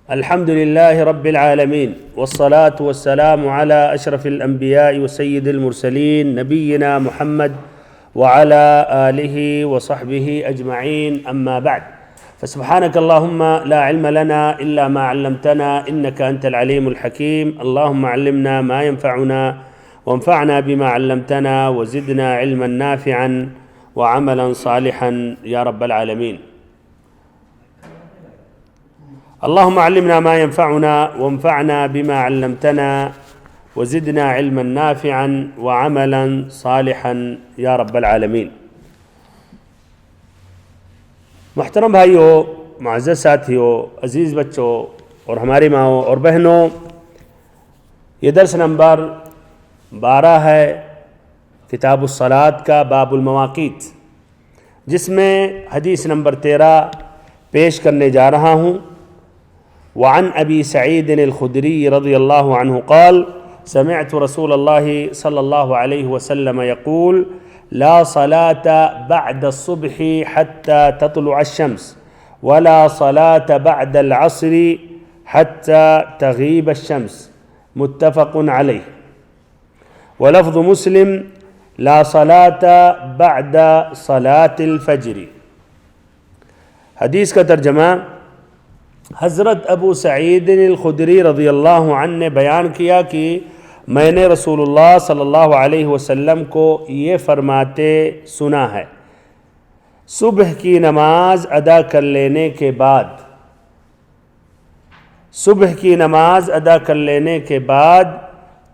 الحمد لله رب العالمين والصلاة والسلام على أشرف الأنبياء وسيد المرسلين نبينا محمد وعلى آله وصحبه أجمعين، أما بعد، فسبحانك اللهم لا علم لنا إلا ما علمتنا إنك أنت العليم الحكيم. اللهم علمنا ما ينفعنا وانفعنا بما علمتنا وزدنا علما نافعا وعملا صالحا يا رب العالمين. اللهم علمنا ما ينفعنا وانفعنا بما علمتنا وزدنا علما نافعا وعملا صالحا یا رب العالمین. محترم بھائیوں، معزز ساتھیوں، عزیز بچوں اور ہماری ماؤں اور بہنوں، یہ درس نمبر 12 ہے کتاب الصلاۃ کا باب المواقیت، جس میں حدیث نمبر 13 پیش کرنے جا رہا ہوں. وعن ابی سعید الخدری رضی اللہ عنہ قال سمعت رسول اللہ صلی اللہ علیہ وسلم يقول لا صلاة بعد الصبح حتى تطلع الشمس ولا صلاة بعد العصر حتى تغيب الشمس، متفق علیہ. ولفظ مسلم لا صلاة بعد صلاة الفجر. حدیث کا ترجمہ حضرت ابو سعید الخدری رضی اللہ عنہ نے بیان کیا کہ میں نے رسول اللہ صلی اللہ علیہ وسلم کو یہ فرماتے سنا ہے، صبح کی نماز ادا کر لینے کے بعد، صبح کی نماز ادا کر لینے کے بعد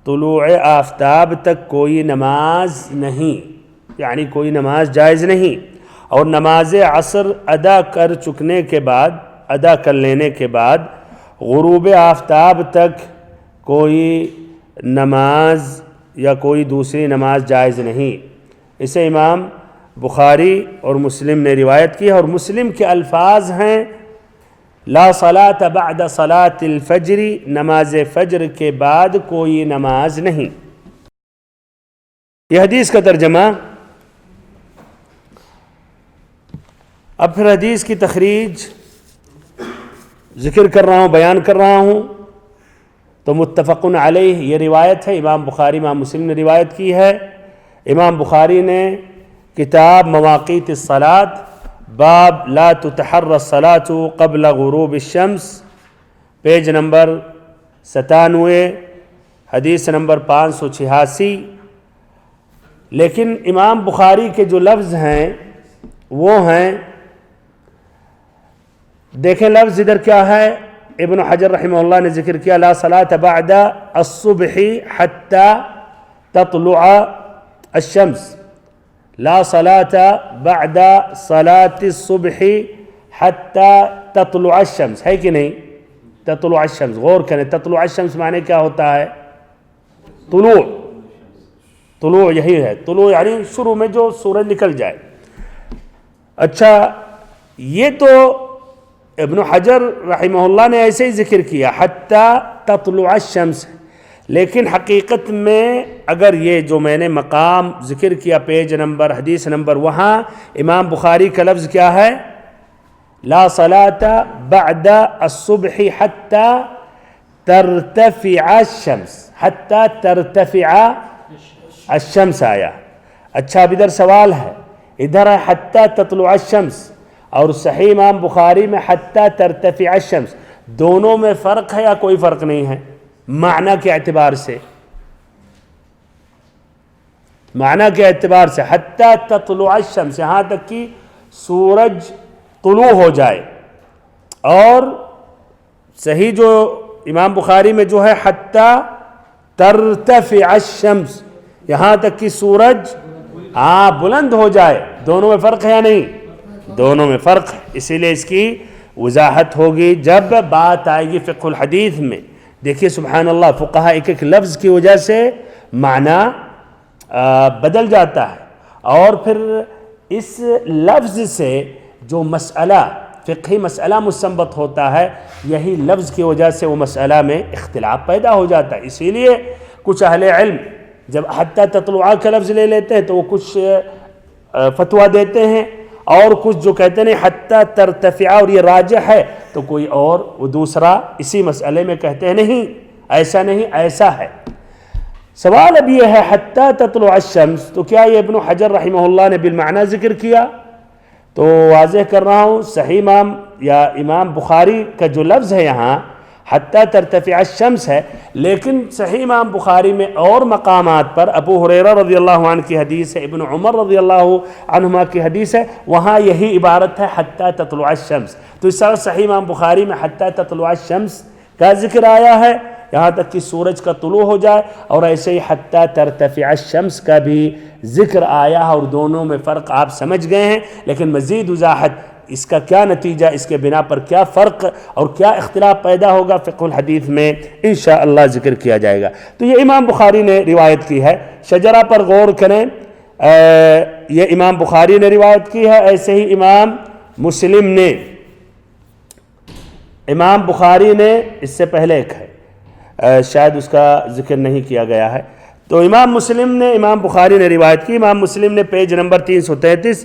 طلوع آفتاب تک کوئی نماز نہیں، یعنی کوئی نماز جائز نہیں، اور نماز عصر ادا کر چکنے کے بعد، ادا کر لینے کے بعد غروب آفتاب تک کوئی نماز یا کوئی دوسری نماز جائز نہیں. اسے امام بخاری اور مسلم نے روایت کی ہے، اور مسلم کے الفاظ ہیں لا صلاة بعد صلاة الفجر، نماز فجر کے بعد کوئی نماز نہیں. یہ حدیث کا ترجمہ. اب پھر حدیث کی تخریج ذکر کر رہا ہوں، بیان کر رہا ہوں. تو متفق علیہ یہ روایت ہے، امام بخاری امام مسلم نے روایت کی ہے. امام بخاری نے کتاب مواقیت الصلاۃ باب لا تتحر الصلاۃ قبل غروب الشمس، پیج نمبر 97، حدیث نمبر 586. لیکن امام بخاری کے جو لفظ ہیں وہ ہیں، دیکھیں لفظ ادھر کیا ہے. ابن حجر رحمہ اللہ نے ذکر کیا لا صلاة بعد الصبح حتى تطلع الشمس، لا صلاة بعد صلاة الصبح حتى تطلع الشمس، ہے کہ نہیں؟ تطلع الشمس، غور کریں، تطلع الشمس معنی کیا ہوتا ہے؟ طلوع. طلوع یہی ہے، طلوع یعنی شروع میں جو سورج نکل جائے. اچھا، یہ تو ابن حجر رحمہ اللہ نے ایسے ہی ذکر کیا حتی تطلع الشمس، لیکن حقیقت میں اگر یہ جو میں نے مقام ذکر کیا پیج نمبر حدیث نمبر، وہاں امام بخاری کا لفظ کیا ہے؟ لا صلاة بعد الصبح حتی ترتفع الشمس، حتی ترتفع الشمس آیا. اچھا، اب ادھر سوال ہے، ادھر ہے حتی تطلع الشمس اور صحیح امام بخاری میں حتی ترتفع الشمس، دونوں میں فرق ہے یا کوئی فرق نہیں ہے؟ معنی کے اعتبار سے، معنی کے اعتبار سے حتی تطلع الشمس، یہاں تک کہ سورج طلوع ہو جائے، اور صحیح جو امام بخاری میں جو ہے حتی ترتفع الشمس، یہاں تک کہ سورج بلند ہو جائے. دونوں میں فرق ہے یا نہیں؟ دونوں میں فرق ہے. اسی لیے اس کی وضاحت ہوگی جب بات آئے گی فقہ الحدیث میں. دیکھیے سبحان اللہ، فقہا ایک ایک لفظ کی وجہ سے معنی بدل جاتا ہے، اور پھر اس لفظ سے جو مسئلہ فقہی مسئلہ مستنبط ہوتا ہے، یہی لفظ کی وجہ سے وہ مسئلہ میں اختلاف پیدا ہو جاتا ہے. اسی لیے کچھ اہل علم جب حتی تطلع کا لفظ لے لیتے ہیں تو وہ کچھ فتویٰ دیتے ہیں، اور کچھ جو کہتے ہیں حتی ترتفع اور یہ راجح ہے، تو کوئی اور وہ دوسرا اسی مسئلے میں کہتے ہیں نہیں ایسا نہیں ایسا ہے۔ سوال اب یہ ہے حتی تطلع الشمس، تو کیا یہ ابن حجر رحمہ اللہ نے بالمعنی ذکر کیا؟ تو واضح کر رہا ہوں صحیح امام یا امام بخاری کا جو لفظ ہے یہاں حتی ترتفع الشمس ہے، لیکن صحیح امام بخاری میں اور مقامات پر ابو ہریرہ رضی اللہ عنہ کی حدیث ہے، ابن عمر رضی اللہ عنہما کی حدیث ہے، وہاں یہی عبارت ہے حتی تطلع الشمس۔ تو اس طرح صحیح امام بخاری میں حتی تطلع الشمس کا ذکر آیا ہے یہاں تک کہ سورج کا طلوع ہو جائے، اور ایسے ہی حتی ترتفع الشمس کا بھی ذکر آیا ہے، اور دونوں میں فرق آپ سمجھ گئے ہیں، لیکن مزید وضاحت اس کا کیا نتیجہ، اس کے بنا پر کیا فرق اور کیا اختلاف پیدا ہوگا فقہ الحدیث میں انشاءاللہ ذکر کیا جائے گا۔ تو یہ امام بخاری نے روایت کی ہے، شجرہ پر غور کریں، یہ امام بخاری نے روایت کی ہے، ایسے ہی امام مسلم نے، امام بخاری نے اس سے پہلے ایک ہے شاید اس کا ذکر نہیں کیا گیا ہے، تو امام مسلم نے، امام بخاری نے روایت کی، امام مسلم نے پیج نمبر 333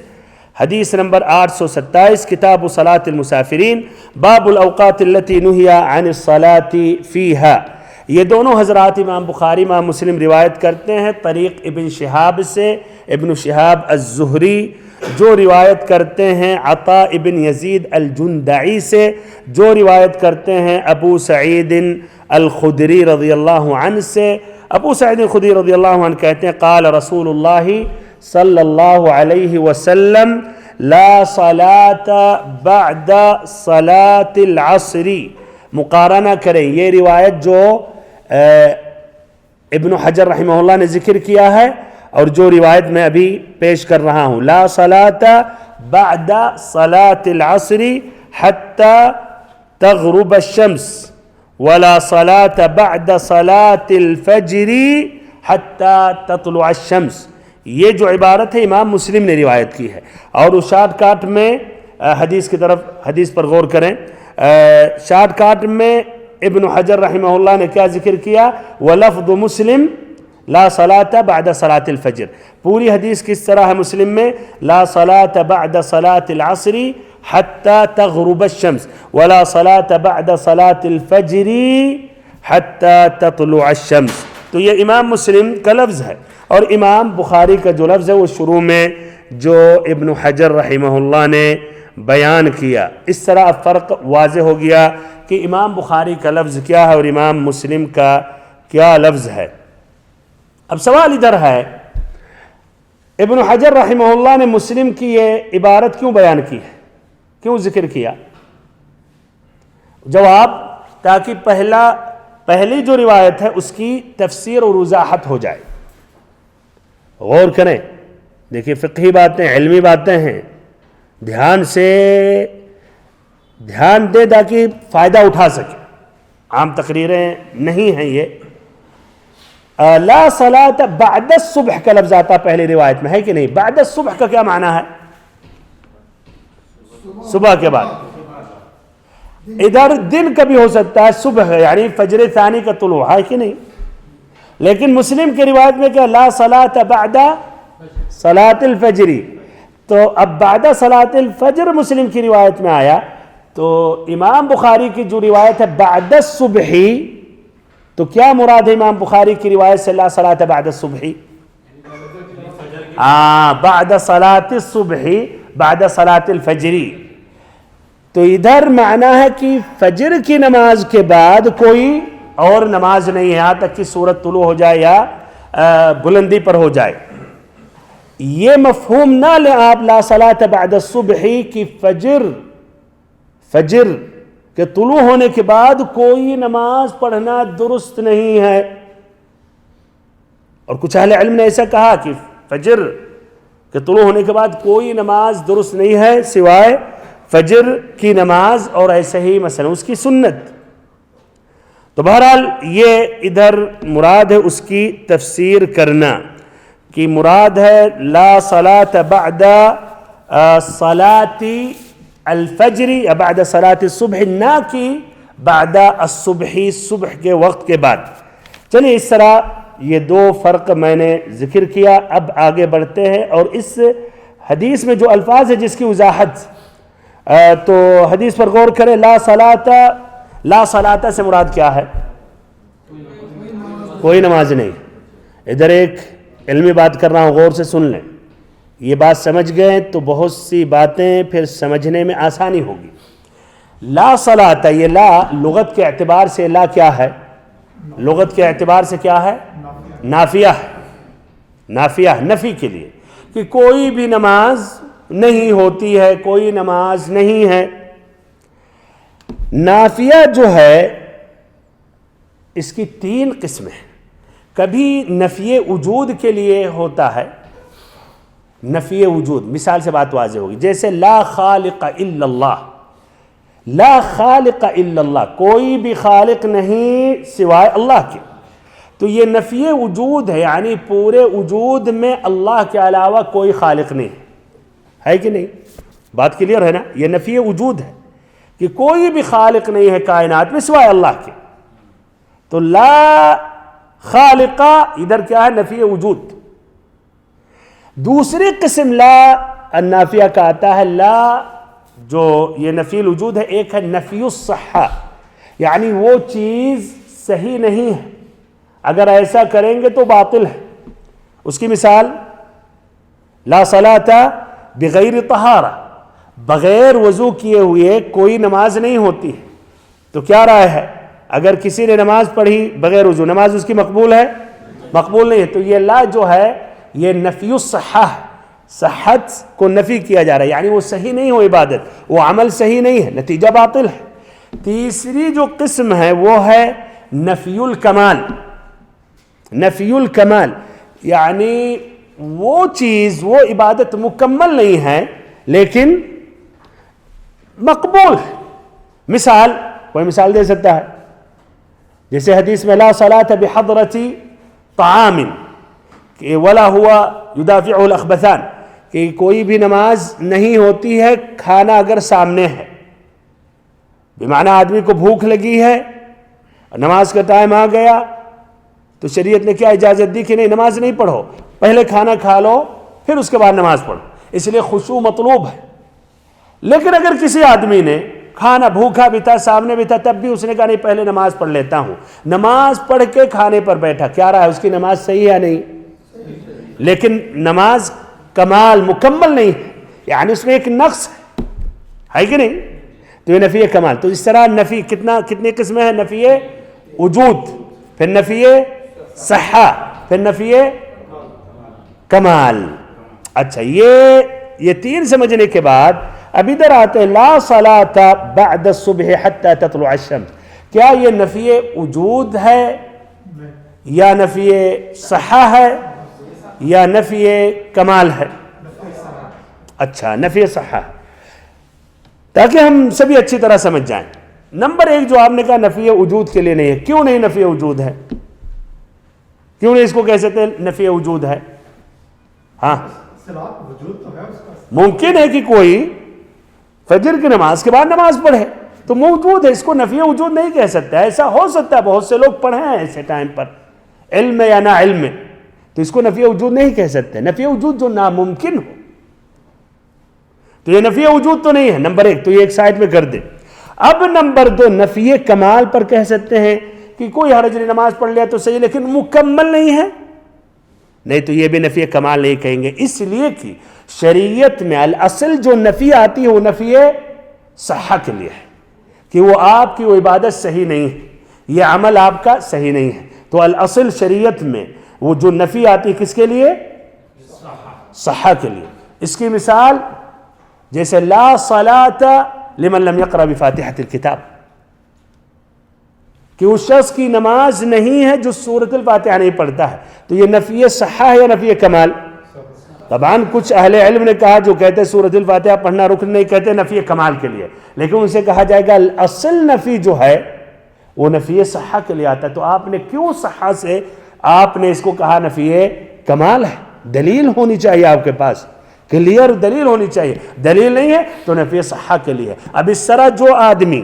حدیث نمبر 827 کتاب صلاة المسافرین باب الاوقات التي نهی عن الصلاة فيها، یہ دونوں حضرات امام بخاری امام مسلم روایت کرتے ہیں طریق ابن شہاب سے، ابن شہاب الزہری جو روایت کرتے ہیں عطا ابن یزید الجندعی سے، جو روایت کرتے ہیں ابو سعید الخدری رضی اللہ عنہ سے۔ ابو سعید الخدری رضی اللہ عنہ کہتے ہیں قال رسول اللہ صلی اللہ علیہ وسلم لا صلاة بعد صلاة العصر، مقارنہ کریں یہ روایت جو ابن حجر رحمہ اللہ نے ذکر کیا ہے اور جو روایت میں ابھی پیش کر رہا ہوں، لا صلاة بعد صلاة العصر حتى تغرب الشمس ولا صلاة بعد صلاة الفجر حتى تطلع الشمس، یہ جو عبارت ہے امام مسلم نے روایت کی ہے۔ اور اس شارٹ کاٹ میں حدیث کی طرف، حدیث پر غور کریں، شارٹ کاٹ میں ابن حجر رحمہ اللہ نے کیا ذکر کیا، وَلَفْظُ مسلم لا صلاة بعد صلاة الفجر، پوری حدیث کس طرح ہے مسلم میں، لا صلاة بعد صلاة العصر حتى تغرب الشمس ولا صلاة بعد صلاة الفجر حتى تطلع الشمس، تو یہ امام مسلم کا لفظ ہے، اور امام بخاری کا جو لفظ ہے وہ شروع میں جو ابن حجر رحمہ اللہ نے بیان کیا۔ اس طرح فرق واضح ہو گیا کہ امام بخاری کا لفظ کیا ہے اور امام مسلم کا کیا لفظ ہے۔ اب سوال ادھر ہے ابن حجر رحمہ اللہ نے مسلم کی یہ عبارت کیوں بیان کی ہے، کیوں ذکر کیا؟ جواب، تاکہ پہلی جو روایت ہے اس کی تفسیر اور وضاحت ہو جائے۔ غور کریں، دیکھیں فقہی باتیں، علمی باتیں ہیں، دھیان دے تاکہ فائدہ اٹھا سکے، عام تقریریں نہیں ہیں یہ۔ لا صلاة بعد الصبح کا لفظ آتا پہلی روایت میں، ہے کہ نہیں؟ بعد الصبح کا کیا معنی ہے؟ صبح کے بعد، ادھر دن کا بھی ہو سکتا ہے، صبح یعنی فجر ثانی کا طلوع، ہے کہ نہیں؟ لیکن مسلم کی روایت میں کیا، لا صلاة بعد صلاة الفجر، تو اب بعد صلاة الفجر مسلم کی روایت میں آیا، تو امام بخاری کی جو روایت ہے بعد الصبح، تو کیا مراد ہے امام بخاری کی روایت سے لا صلاة بعد الصبح؟ بعد صلاة الصبح بعد صلاة الفجر، تو ادھر معنی ہے کہ فجر کی نماز کے بعد کوئی اور نماز نہیں ہے، یہاں تک کہ سورج طلوع ہو جائے یا بلندی پر ہو جائے۔ یہ مفہوم نہ لیں آپ لا صلاة بعد الصبح کی فجر کے طلوع ہونے کے بعد کوئی نماز پڑھنا درست نہیں ہے، اور کچھ اہل علم نے ایسا کہا کہ فجر کے طلوع ہونے کے بعد کوئی نماز درست نہیں ہے سوائے فجر کی نماز، اور ایسے ہی مثلا اس کی سنت۔ تو بہرحال یہ ادھر مراد ہے اس کی تفسیر کرنا، کہ مراد ہے لا صلاة بعد صلاة الفجر یا بعد صلاة الصبح، نہ کہ بعد الصبح، صبح کے وقت کے بعد۔ چلیے اس طرح یہ دو فرق میں نے ذکر کیا، اب آگے بڑھتے ہیں اور اس حدیث میں جو الفاظ ہے جس کی وضاحت، تو حدیث پر غور کریں. لا صلاۃ سے مراد کیا ہے؟ کوئی نماز نہیں. ادھر ایک علمی بات کر رہا ہوں، غور سے سن لیں. یہ بات سمجھ گئے تو بہت سی باتیں پھر سمجھنے میں آسانی ہوگی. لا صلاۃ، یہ لا لغت کے اعتبار سے لا کیا ہے؟ لغت کے اعتبار سے کیا ہے؟ نافیہ ہے. نافیہ، نفی کے لیے، کہ کوئی بھی نماز نہیں ہوتی ہے، کوئی نماز نہیں ہے. نافیہ جو ہے اس کی 3 قسمیں ہیں. کبھی نفی وجود کے لیے ہوتا ہے، نفی وجود، مثال سے بات واضح ہوگی، جیسے لا خالق الا اللہ. لا خالق الا اللہ، کوئی بھی خالق نہیں سوائے اللہ کے. تو یہ نفی وجود ہے، یعنی پورے وجود میں اللہ کے علاوہ کوئی خالق نہیں ہے کہ نہیں؟ بات کلیئر ہے نا؟ یہ نفی وجود ہے کہ کوئی بھی خالق نہیں ہے کائنات میں سوائے اللہ کے. تو لا خالق ادھر کیا ہے؟ نفی وجود. دوسری قسم لا النافیہ کا آتا ہے. لا جو یہ نفی الوجود ہے، ایک ہے نفی الصحہ، یعنی وہ چیز صحیح نہیں ہے، اگر ایسا کریں گے تو باطل ہے. اس کی مثال لا صلاۃ بغیر طہارہ، بغیر وضو کیے ہوئے کوئی نماز نہیں ہوتی ہے. تو کیا رائے ہے؟ اگر کسی نے نماز پڑھی بغیر وضو، نماز اس کی مقبول ہے؟ مقبول نہیں ہے. تو یہ لا جو ہے یہ نفی الصحہ ہے، صحت کو نفی کیا جا رہا ہے، یعنی وہ صحیح نہیں ہو عبادت، وہ عمل صحیح نہیں ہے، نتیجہ باطل ہے. تیسری جو قسم ہے وہ ہے نفی الکمال. نفی الکمال یعنی وہ چیز، وہ عبادت مکمل نہیں ہے لیکن مقبول ہے. مثال، کوئی مثال دے سکتا ہے؟ جیسے حدیث میں لا صلاۃ بحضرۃ طعام ولا ہوا یدافعہ الاخبثان، کہ کوئی بھی نماز نہیں ہوتی ہے کھانا اگر سامنے ہے. بمعنی آدمی کو بھوک لگی ہے، نماز کا ٹائم آ گیا تو شریعت نے کیا اجازت دی کہ نہیں، نماز نہیں پڑھو، پہلے کھانا کھا لو پھر اس کے بعد نماز پڑھو. اس لیے خشوع مطلوب ہے. لیکن اگر کسی آدمی نے کھانا بھوکا بھی تھا، سامنے بھی تھا، تب بھی اس نے کہا نہیں پہلے نماز پڑھ لیتا ہوں، نماز پڑھ کے کھانے پر بیٹھا، کیا رہا ہے؟ اس کی نماز صحیح ہے یا نہیں؟ لیکن نماز کمال مکمل نہیں ہے، یعنی اس میں ایک نقص ہے کہ نہیں؟ تو یہ نفی کمال. تو اس طرح نفی کتنی قسمیں ہیں؟ نفی وجود، پھر نفی صحہ، پھر نفی کمال. اچھا، یہ 3 سمجھنے کے بعد اب ادھر آتے ہیں لا صلاۃ بعد الصبح حتی تطلع الشمس. کیا یہ نفی وجود ہے یا نفی صحہ ہے یا نفی کمال ہے؟ اچھا، نفی صحہ، تاکہ ہم سبھی اچھی طرح سمجھ جائیں. نمبر 1 جو آپ نے کہا نفی وجود کے لیے نہیں ہے. کیوں نہیں نفی وجود ہے؟ کیوں نہیں اس کو کہہ سکتے نفی وجود ہے؟ ہاں، ممکن ہے کہ کوئی فجر کی نماز کے بعد نماز پڑھے تو موجود ہے، اس کو نفی وجود نہیں کہہ سکتا. ایسا ہو سکتا ہے، بہت سے لوگ پڑھے ہیں ایسے ٹائم پر، علم میں یا نہ علم میں، تو اس کو نفی وجود نہیں کہہ سکتے. نفی وجود جو ناممکن ہو تو یہ نفی وجود تو نہیں ہے. نمبر 1 تو یہ ایک سائڈ میں کر دیں. اب نمبر 2 نفی کمال پر کہہ سکتے ہیں کہ کوئی حرج نہیں، نماز پڑھ لیا تو صحیح لیکن مکمل نہیں ہے. نہیں، تو یہ بھی نفی کمال نہیں کہیں گے، اس لیے کہ شریعت میں الاصل جو نفی آتی ہے وہ نفی صحہ کے لیے ہے، کہ وہ آپ کی وہ عبادت صحیح نہیں ہے، یہ عمل آپ کا صحیح نہیں ہے. تو الاصل شریعت میں وہ جو نفی آتی ہے کس کے لیے؟ صحہ کے لیے. اس کی مثال جیسے لا صلاۃ لمن لم یقرأ بفاتحۃ الکتاب، کہ اس شخص کی نماز نہیں ہے جو سورۃ الفاتحہ نہیں پڑھتا ہے. تو یہ نفی صحہ ہے یا نفی کمال؟ طبعاً کچھ اہل علم نے کہا جو کہتے ہیں سورۃ الفاتحہ پڑھنا رکن نہیں، کہتے نفی کمال کے لیے، لیکن ان سے کہا جائے گا اصل نفی جو ہے وہ نفی صحہ کے لیے آتا ہے. تو آپ نے کیوں صحہ سے آپ نے اس کو کہا نفی کمال ہے؟ دلیل ہونی چاہیے آپ کے پاس، کلیئر دلیل ہونی چاہیے. دلیل نہیں ہے تو نفی صحہ کے لیے. اب اس طرح جو آدمی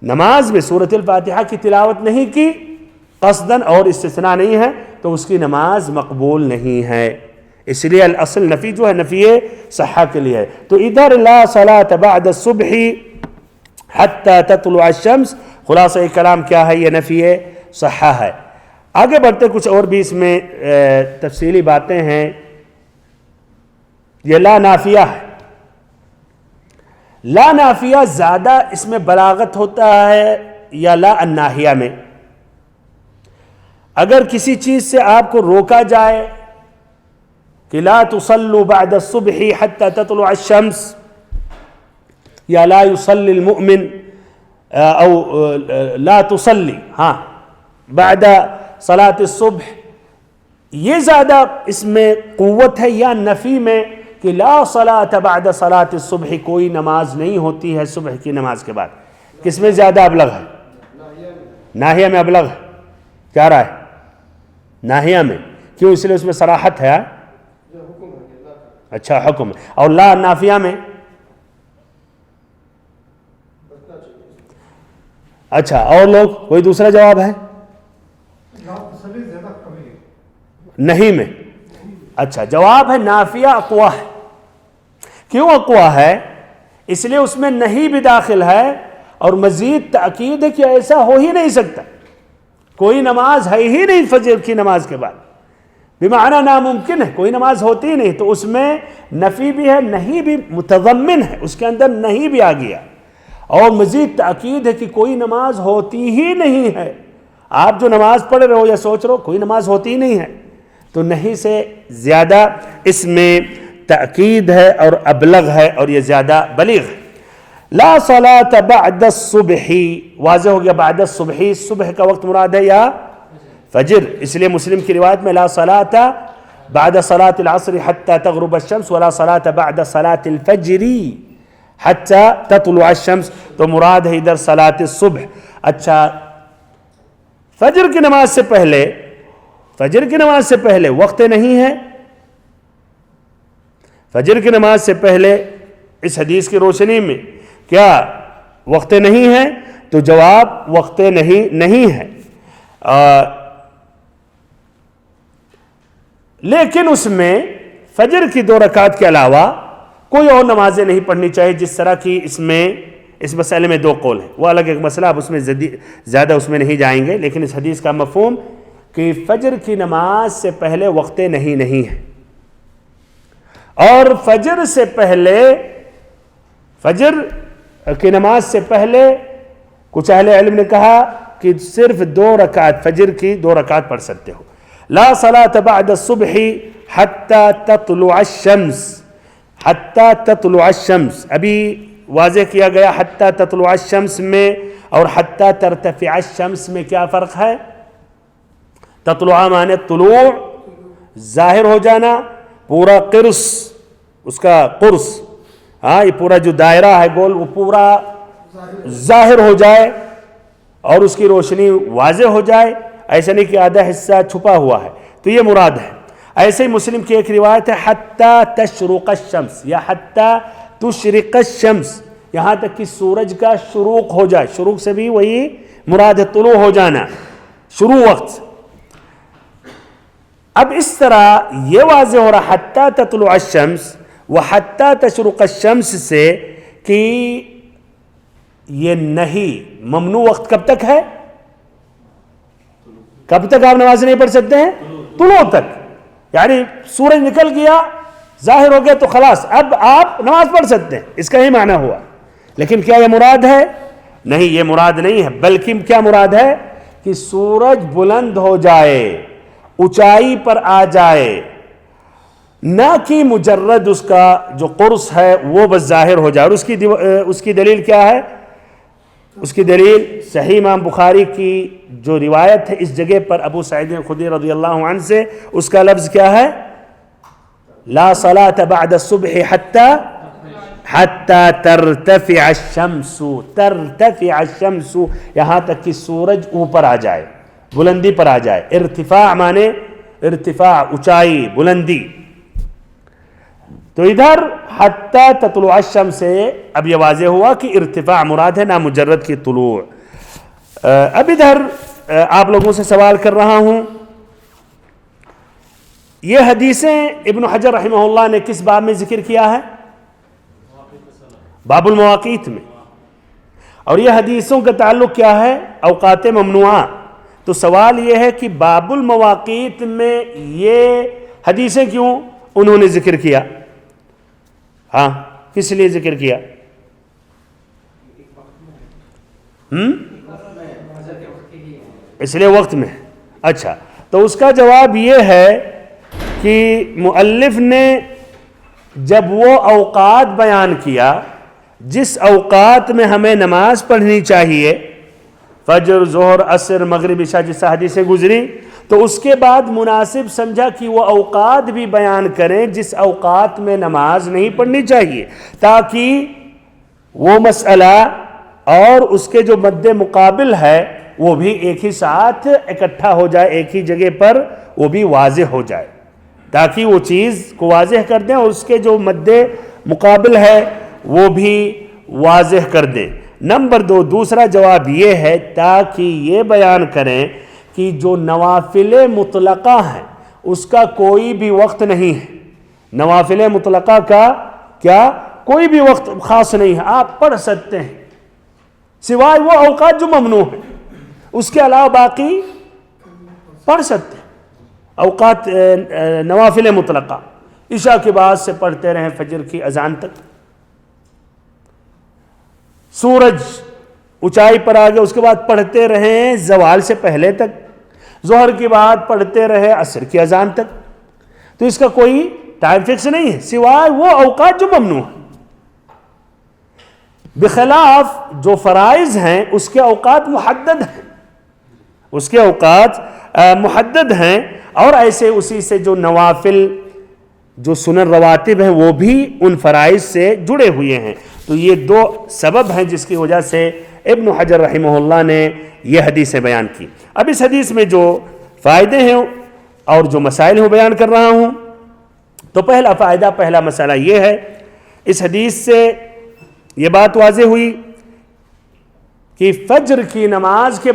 نماز میں سورۃ الفاتحہ کی تلاوت نہیں کی قصداً اور استثناء نہیں ہے تو اس کی نماز مقبول نہیں ہے. اس لیے الاصل نفی جو ہے نفی صحہ کے لیے ہے. تو ادھر لا صلاة بعد الصبح حتی تطلع الشمس، خلاصہ کلام کیا ہے؟ یہ نفی صحہ ہے. آگے بڑھتے کچھ اور بھی اس میں تفصیلی باتیں ہیں. یہ لا نافیہ ہے. لا نافیہ زیادہ اس میں بلاغت ہوتا ہے یا لا الناہیہ میں؟ اگر کسی چیز سے آپ کو روکا جائے کہ لا تصلوا بعد الصبح حتى تطلع الشمس، یا لا يصلي المؤمن او لا تصلي بعد صلاة الصبح، یہ زیادہ اس میں قوت ہے یا نفی میں کہ لا صلاة بعد صلاة الصبح، کوئی نماز نہیں ہوتی ہے صبح کی نماز کے بعد؟ کس میں زیادہ ابلغ ہے؟ ناہیہ میں ابلغ ہے. کیا رہا ہے؟ ناہیہ میں. کیوں؟ اس لیے اس میں صراحت ہے. اچھا حکم. اور لا نافیہ میں؟ اچھا اور لوگ کوئی دوسرا جواب ہے؟ نہیں میں. اچھا جواب ہے نافیہ اقوا ہے. کیوں اقوا ہے؟ اس لیے اس میں نہیں بھی داخل ہے اور مزید تاکید ہے کہ ایسا ہو ہی نہیں سکتا، کوئی نماز ہے ہی نہیں فجر کی نماز کے بعد، بمعنی ناممکن ہے، کوئی نماز ہوتی ہی نہیں. تو اس میں نفی بھی ہے، نہیں بھی متضمن ہے، اس کے اندر نہیں بھی آ گیا اور مزید تاکید ہے کہ کوئی نماز ہوتی ہی نہیں ہے. آپ جو نماز پڑھ رہے ہو یا سوچ رہے ہو کوئی نماز ہوتی ہی نہیں ہے، تو نہیں سے زیادہ اس میں تاکید ہے اور ابلغ ہے اور یہ زیادہ بلیغ ہے. لا صلاة بعد الصبح، واضح ہو گیا. بعد الصبح صبح کا وقت مراد ہے یا فجر؟ اس لیے مسلم کی روایت میں لا صلاة بعد صلاة العصر حتى تغرب الشمس ولا صلاة بعد صلاة الفجر حتى تطلع الشمس، تو مراد ہے ادھر صلاة الصبح. اچھا فجر کی نماز سے پہلے، فجر کی نماز سے پہلے وقت نہیں ہے؟ فجر کی نماز سے پہلے اس حدیث کی روشنی میں کیا وقت نہیں ہے؟ تو جواب وقت نہیں ہے. لیکن اس میں فجر کی 2 رکعت کے علاوہ کوئی اور نمازیں نہیں پڑھنی چاہیے، جس طرح کی اس مسئلے میں 2 قول ہیں. وہ الگ ایک مسئلہ، اب اس میں زیادہ اس میں نہیں جائیں گے. لیکن اس حدیث کا مفہوم کہ فجر کی نماز سے پہلے وقت نہیں ہے، اور فجر سے پہلے، فجر کی نماز سے پہلے کچھ اہل علم نے کہا کہ صرف 2 رکعت، فجر کی 2 رکعت پڑھ سکتے ہو. لا صلاة بعد الصبح حتى تطلع الشمس، حتى تطلع الشمس ابھی واضح کیا گیا. حتى تطلع الشمس میں اور حتى ترتفع الشمس میں کیا فرق ہے؟ تطلع معنی طلوع، ظاہر ہو جانا، پورا قرص، اس کا قرص، یہ پورا جو دائرہ ہے گول وہ پورا ظاہر ہو جائے اور اس کی روشنی واضح ہو جائے. ایسا نہیں کہ آدھا حصہ چھپا ہوا ہے، تو یہ مراد ہے. ایسے ہی مسلم کی ایک روایت ہے حتی تشرق الشمس یا حتی تشرق الشمس، یہاں تک کہ سورج کا شروق ہو جائے. شروق سے بھی وہی مراد ہے، طلوع ہو جانا، شروع وقت. اب اس طرح یہ واضح ہو رہا حتی تطلع الشمس و حتی تشرق الشمس سے کہ یہ نہیں ممنوع وقت کب تک ہے؟ کب تک آپ نماز نہیں پڑھ سکتے ہیں؟ طلوع تک. یعنی سورج نکل گیا، ظاہر ہو گیا تو خلاص اب آپ نماز پڑھ سکتے ہیں، اس کا ہی معنی ہوا. لیکن کیا یہ مراد ہے؟ نہیں، یہ مراد نہیں ہے. بلکہ کیا مراد ہے کہ سورج بلند ہو جائے، اونچائی پر آ جائے، نہ کہ مجرد اس کا جو قرص ہے وہ بس ظاہر ہو جائے. اور اس کی دلیل کیا ہے؟ اس کی دلیل صحیح امام بخاری کی جو روایت ہے اس جگہ پر ابو سعید خدری رضی اللہ عنہ سے، اس کا لفظ کیا ہے؟ لا صلاة بعد الصبح حتى ترتفع الشمس، ترتفع الشمس، یہاں تک کہ سورج اوپر آ جائے، بلندی پر آ جائے. ارتفاع مانے ارتفاع، اونچائی، بلندی. تو ادھر حتی تطلع الشمس سے اب یہ واضح ہوا کہ ارتفاع مراد ہے، نہ مجرد کی طلوع. اب ادھر آپ لوگوں سے سوال کر رہا ہوں، یہ حدیثیں ابن حجر رحمہ اللہ نے کس باب میں ذکر کیا ہے؟ باب المواقیت میں. اور یہ حدیثوں کا تعلق کیا ہے؟ اوقات ممنوعہ. تو سوال یہ ہے کہ باب المواقیت میں یہ حدیثیں کیوں انہوں نے ذکر کیا؟ ہاں، کس لیے ذکر کیا؟ اس لیے وقت میں. اچھا، تو اس کا جواب یہ ہے کہ مؤلف نے جب وہ اوقات بیان کیا جس اوقات میں ہمیں نماز پڑھنی چاہیے، فجر، ظہر، عصر، مغرب، عشاء، جس حدیثیں گزری، تو اس کے بعد مناسب سمجھا کہ وہ اوقات بھی بیان کریں جس اوقات میں نماز نہیں پڑھنی چاہیے، تاکہ وہ مسئلہ اور اس کے جو مد مقابل ہے وہ بھی ایک ہی ساتھ اکٹھا ہو جائے، ایک ہی جگہ پر وہ بھی واضح ہو جائے، تاکہ وہ چیز کو واضح کر دیں اور اس کے جو مد مقابل ہے وہ بھی واضح کر دیں. نمبر 2، دوسرا جواب یہ ہے تاکہ یہ بیان کریں کہ جو نوافل مطلقہ ہیں اس کا کوئی بھی وقت نہیں ہے. نوافل مطلقہ کا کیا کوئی بھی وقت خاص نہیں ہے، آپ پڑھ سکتے ہیں سوائے وہ اوقات جو ممنوع ہیں، اس کے علاوہ باقی پڑھ سکتے ہیں. اوقات نوافل مطلقہ عشاء کے بعد سے پڑھتے رہیں فجر کی اذان تک، سورج اونچائی پر آ گیا اس کے بعد پڑھتے رہیں زوال سے پہلے تک، ظہر کے بعد پڑھتے رہے عصر کی اذان تک. تو اس کا کوئی ٹائم فکس نہیں ہے سوائے وہ اوقات جو ممنوع ہیں. بخلاف جو فرائض ہیں اس کے اوقات محدد ہیں، اس کے اوقات محدد ہیں، اور ایسے اسی سے جو نوافل جو سنن رواتب ہیں وہ بھی ان فرائض سے جڑے ہوئے ہیں. تو یہ 2 سبب ہیں جس کی وجہ سے ابن حجر رحمہ اللہ نے یہ حدیثیں بیان کی. اب اس حدیث میں جو فائدے ہیں اور جو مسائل ہیں بیان کر رہا ہوں. تو پہلا فائدہ، پہلا مسئلہ یہ ہے، اس حدیث سے یہ بات واضح ہوئی کہ فجر کی نماز کے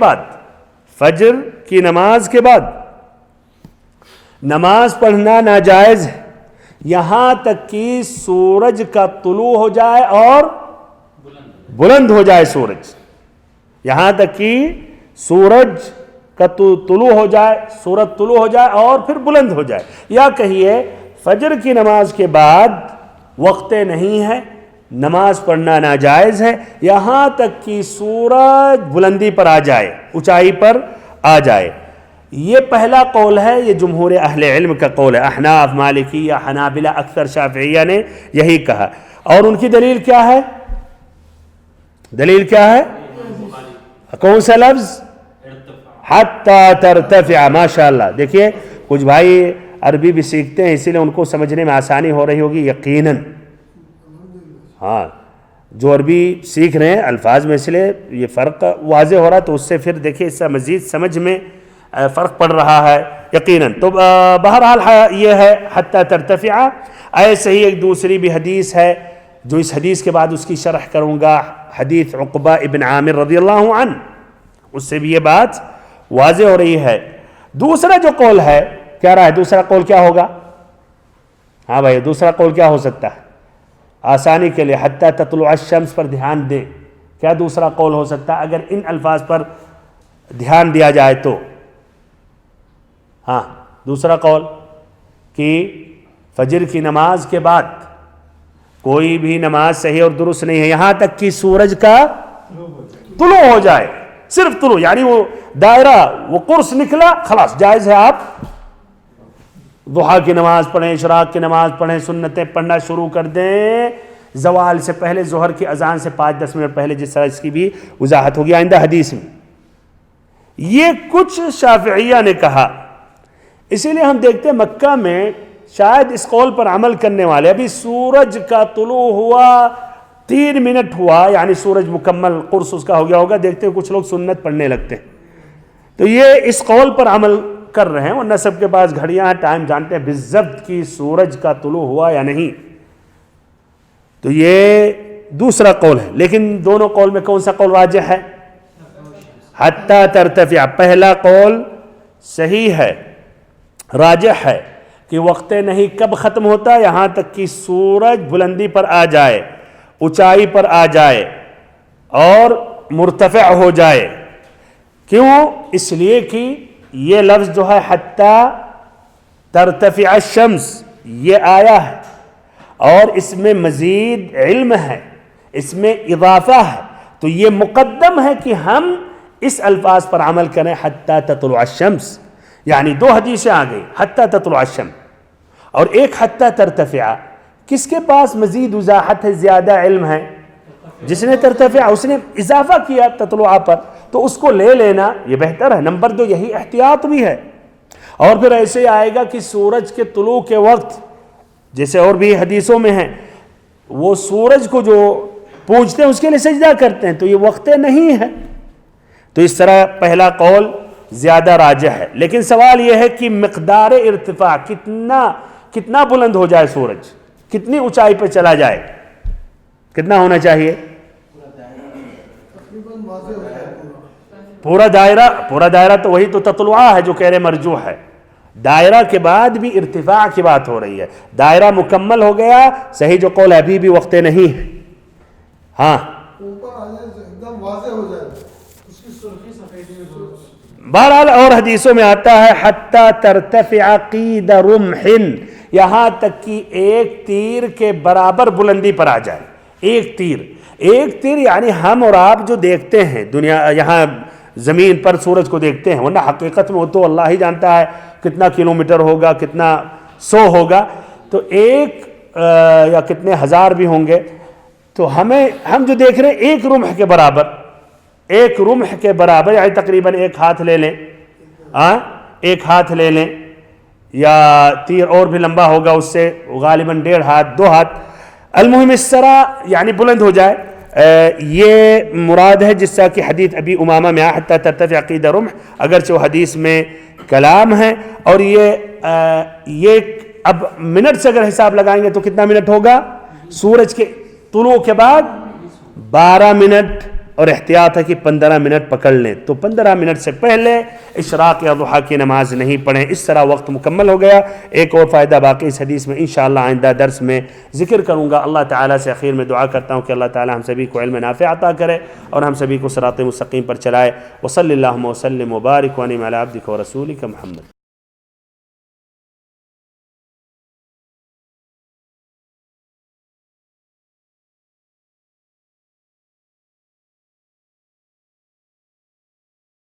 بعد نماز پڑھنا ناجائز ہے یہاں تک کہ سورج کا طلوع ہو جائے اور بلند ہو جائے. یہاں تک کہ سورج کا طلوع ہو جائے، سورج طلوع ہو جائے اور پھر بلند ہو جائے. یا کہیے فجر کی نماز کے بعد وقت نہیں ہے، نماز پڑھنا ناجائز ہے یہاں تک کہ سورج بلندی پر آ جائے، اونچائی پر آ جائے. یہ پہلا قول ہے، یہ جمہور اہل علم کا قول ہے. احناف، مالکیہ، حنابلہ، اکثر شافعیہ نے یہی کہا. اور ان کی دلیل کیا ہے؟ کون سا لفظ؟ حتی ترتفع. ماشاء اللہ، دیکھیے کچھ بھائی عربی بھی سیکھتے ہیں اسی لیے ان کو سمجھنے میں آسانی ہو رہی ہوگی یقیناً. ہاں، جو عربی سیکھ رہے ہیں الفاظ میں، اس لیے یہ فرق واضح ہو رہا، تو اس سے پھر دیکھیے اس سے مزید سمجھ میں فرق پڑ رہا ہے یقیناً. تو بہرحال یہ ہے حتی ترتفع. ایسے ہی ایک دوسری بھی حدیث ہے جو اس حدیث کے بعد اس کی شرح کروں گا، حدیث عقبہ ابن عامر رضی اللہ عنہ، اس سے بھی یہ بات واضح ہو رہی ہے. دوسرا جو قول ہے، کیا رہا ہے دوسرا قول کیا ہوگا؟ ہاں بھائی، دوسرا قول کیا ہو سکتا ہے؟ آسانی کے لیے حتی تطلع الشمس پر دھیان دیں. کیا دوسرا قول ہو سکتا ہے اگر ان الفاظ پر دھیان دیا جائے تو؟ ہاں، دوسرا قول کہ فجر کی نماز کے بعد کوئی بھی نماز صحیح اور درست نہیں ہے یہاں تک کہ سورج کا طلوع ہو جائے. صرف طلوع، یعنی وہ دائرہ، وہ قرص نکلا، خلاص جائز ہے. آپ ضحیٰ کی نماز پڑھیں، اشراق کی نماز پڑھیں، سنتیں پڑھنا شروع کر دیں زوال سے پہلے، ظہر کی اذان سے 5-10 منٹ پہلے، جس طرح اس کی بھی وضاحت ہوگی آئندہ حدیث میں. یہ کچھ شافعیہ نے کہا. اسی لیے ہم دیکھتے ہیں مکہ میں شاید اس قول پر عمل کرنے والے، ابھی سورج کا طلوع ہوا 3 منٹ ہوا، یعنی سورج مکمل قرص اس کا ہو گیا ہوگا، دیکھتے ہیں کچھ لوگ سنت پڑھنے لگتے ہیں. تو یہ اس قول پر عمل کر رہے ہیں، ورنہ سب کے پاس گھڑیاں ہیں، ٹائم جانتے ہیں بالضبط کہ سورج کا طلوع ہوا یا نہیں. تو یہ دوسرا قول ہے. لیکن دونوں قول میں کون سا قول راجح ہے؟ حتی ترتفع. پہلا قول صحیح ہے، راجح ہے، کہ وقت نہیں کب ختم ہوتا؟ یہاں تک کہ سورج بلندی پر آ جائے، اونچائی پر آ جائے اور مرتفع ہو جائے۔ کیوں؟ اس لیے کہ یہ لفظ جو ہے حتیٰ ترتفع الشمس یہ آیا ہے اور اس میں مزید علم ہے، اس میں اضافہ ہے، تو یہ مقدم ہے کہ ہم اس الفاظ پر عمل کریں حتیٰ تطلع الشمس۔ یعنی دو حدیثیں آ گئی، حتیٰ تطلع الشمس اور ایک حتیٰ ترتفع۔ کس کے پاس مزید وضاحت ہے، زیادہ علم ہے؟ جس نے ترتفع، اس نے اضافہ کیا تطلع پر، تو اس کو لے لینا یہ بہتر ہے۔ نمبر دو یہی احتیاط بھی ہے۔ اور پھر ایسے آئے گا کہ سورج کے طلوع کے وقت، جیسے اور بھی حدیثوں میں ہیں، وہ سورج کو جو پوجتے ہیں اس کے لیے سجدہ کرتے ہیں، تو یہ وقت نہیں ہے۔ تو اس طرح پہلا قول زیادہ راجح ہے، لیکن سوال یہ ہے کہ مقدار ارتفاع کتنا بلند ہو جائے سورج، کتنی اونچائی پہ چلا جائے، کتنا ہونا چاہیے؟ پورا دائرہ تو وہی تو تطلعہ ہے جو کہہ رہے مرجوح ہے۔ دائرہ کے بعد بھی ارتفاع کی بات ہو رہی ہے، دائرہ مکمل ہو گیا، صحیح جو قول ابھی بھی وقت نہیں ہے۔ ہاں بہرحال اور حدیثوں میں آتا ہے حتیٰ ترتفع قید رمح، یہاں تک کہ ایک تیر کے برابر بلندی پر آ جائے۔ ایک تیر یعنی ہم اور آپ جو دیکھتے ہیں دنیا، یہاں زمین پر سورج کو دیکھتے ہیں، ورنہ حقیقت میں وہ تو اللہ ہی جانتا ہے کتنا کلومیٹر ہوگا، کتنا 100 ہوگا، تو ایک یا کتنے ہزار بھی ہوں گے، تو ہم جو دیکھ رہے ہیں ایک رمح کے برابر یعنی تقریباً ایک ہاتھ لے لیں یا تیر اور بھی لمبا ہوگا اس سے غالباً 1.5 ہاتھ 2 ہاتھ، المہم اس طرح یعنی بلند ہو جائے، یہ مراد ہے جس طرح کہ حدیث ابی امامہ میں حتیٰ ترتفع قید رمح، اگرچہ وہ حدیث میں کلام ہے، اور یہ اب منٹ سے اگر حساب لگائیں گے تو کتنا منٹ ہوگا؟ سورج کے طلوع کے بعد 12 منٹ، اور احتیاط ہے کہ 15 منٹ پکڑ لیں، تو 15 منٹ سے پہلے اشراق یا ضحیٰ کی نماز نہیں پڑھیں، اس طرح وقت مکمل ہو گیا۔ ایک اور فائدہ باقی اس حدیث میں انشاءاللہ آئندہ درس میں ذکر کروں گا۔ اللہ تعالیٰ سے اخیر میں دعا کرتا ہوں کہ اللہ تعالیٰ ہم سبھی کو علم نافع عطا کرے اور ہم سبھی کو صراط مستقیم پر چلائے۔ وصلی اللہم وسلم وبارک وانعم علی عبدک ورسولک محمد۔